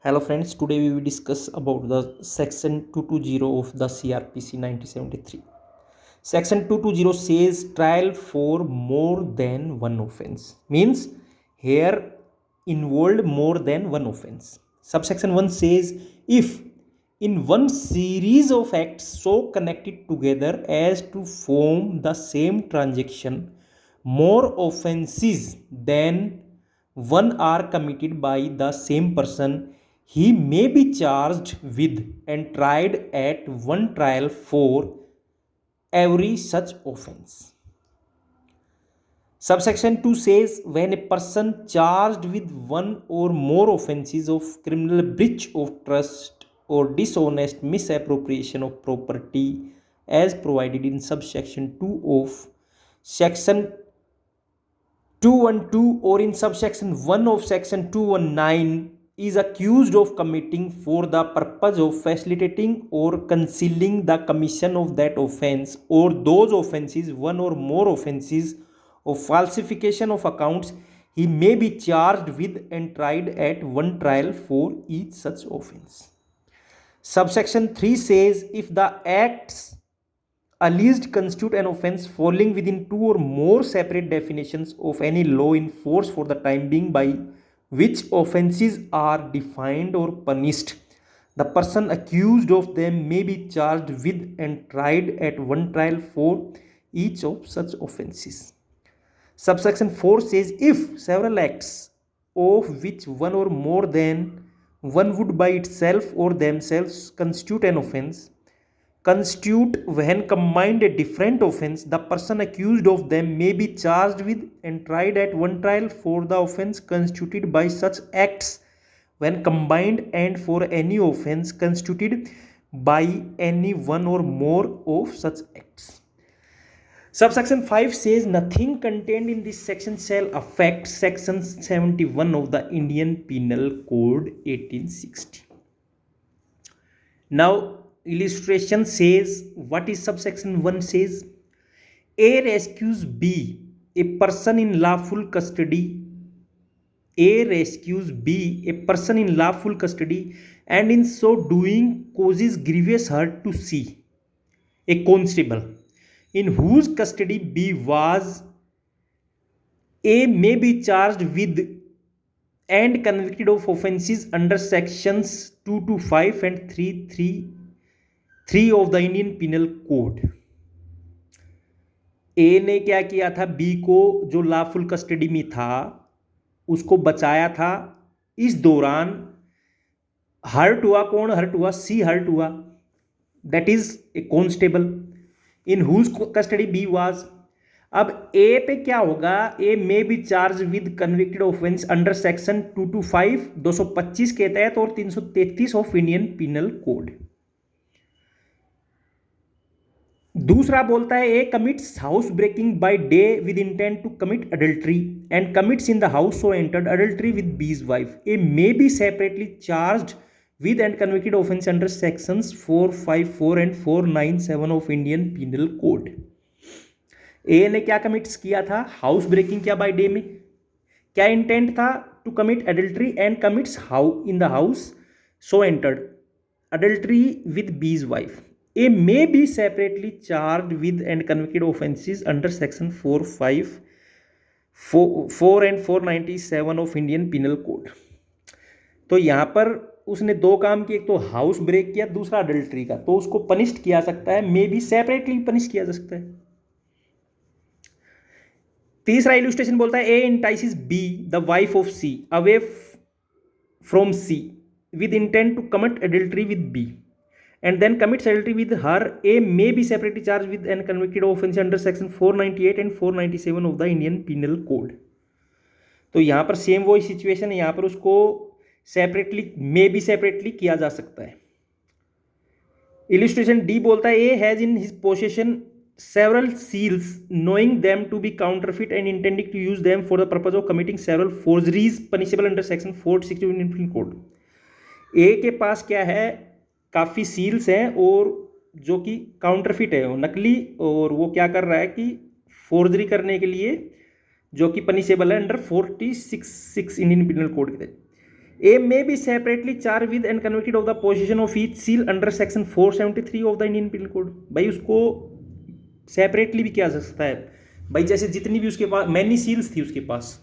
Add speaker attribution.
Speaker 1: Hello friends, today we will discuss about the section 220 of the CRPC 1973. Section 220 says trial for more than one offense. Means here involved more than one offense. Subsection 1 says if in one series of acts so connected together as to form the same transaction, more offenses than one are committed by the same person, he may be charged with and tried at one trial for every such offense. Subsection 2 says when a person charged with one or more offenses of criminal breach of trust or dishonest misappropriation of property as provided in subsection 2 of section 212 or in subsection 1 of section 219 is accused of committing for the purpose of facilitating or concealing the commission of that offense or those offenses, one or more offenses of falsification of accounts, he may be charged with and tried at one trial for each such offense. Subsection 3 says if the acts alleged constitute an offense falling within two or more separate definitions of any law in force for the time being by which offenses are defined or punished, the person accused of them may be charged with and tried at one trial for each of such offenses. Subsection 4 says if several acts of which one or more than one would by itself or themselves constitute an offense, constitute when combined a different offense, the person accused of them may be charged with and tried at one trial for the offense constituted by such acts when combined and for any offense constituted by any one or more of such acts. Subsection 5 says nothing contained in this section shall affect section 71 of the Indian Penal Code 1860. Now illustration says what is subsection 1 says A rescues B, a person in lawful custody. A rescues B, a person in lawful custody, and in so doing causes grievous hurt to C, a constable, in whose custody B was. A may be charged with and convicted of offences under sections 225 and 333 of the Indian Penal Code. A ने क्या किया था, B को जो lawful custody में था उसको बचाया था, इस दौरान हर्ट हुआ, कौन हर्ट हुआ, सी हर्ट हुआ, that is A constable in whose custody B was. अब ए पे क्या होगा, A may be charge with convicted offence under section 225 225 के तहत और 333 ऑफ इंडियन पिनल कोड. दूसरा बोलता है A commits house breaking by day with intent to commit adultery and commits in the house so entered adultery with B's wife. A may be separately charged with and convicted offense under sections 454 and 497 of Indian Penal Code. A ने क्या commits किया था, house breaking किया by day में, क्या intent था, to commit adultery and commits in the house so entered adultery with B's wife. A may be separately charge with and convicted offences under section 454 and 497 of Indian penal code. तो यहां पर उसने दो काम किए, एक तो हाउस ब्रेक किया, दूसरा अडल्ट्री का, तो उसको पनिश किया सकता है, मे बी सेपरेटली पनिश किया जा सकता है. तीसरा इलस्ट्रेशन बोलता है A entices B the wife of C away from C with intent to commit adultery with B and then commits adultery with her. A may be separately charge with and convicted offence under section 498 and 497 of the Indian penal code. तो यहां पर same वही situation है, यहां पर उसको separately may be separately किया जा सकता है. इलस्ट्रेशन डी बोलता है A has in his possession several seals knowing them to be counterfeit and intending to use them for the purpose of committing several forgeries punishable under section 460 Indian penal code. A के पास क्या है, काफ़ी seals हैं और जो कि counterfeit है, वो नकली, और वो क्या कर रहा है कि फोर्जरी करने के लिए जो कि पनिशेबल है अंडर 466 इंडियन पिनल कोड के तहत. A may be separately charge with and convicted of the possession of each seal under section 473 of the Indian penal code. भाई उसको सेपरेटली भी किया जा सकता है भाई, जैसे जितनी भी उसके पास मैनी सील्स थी उसके पास,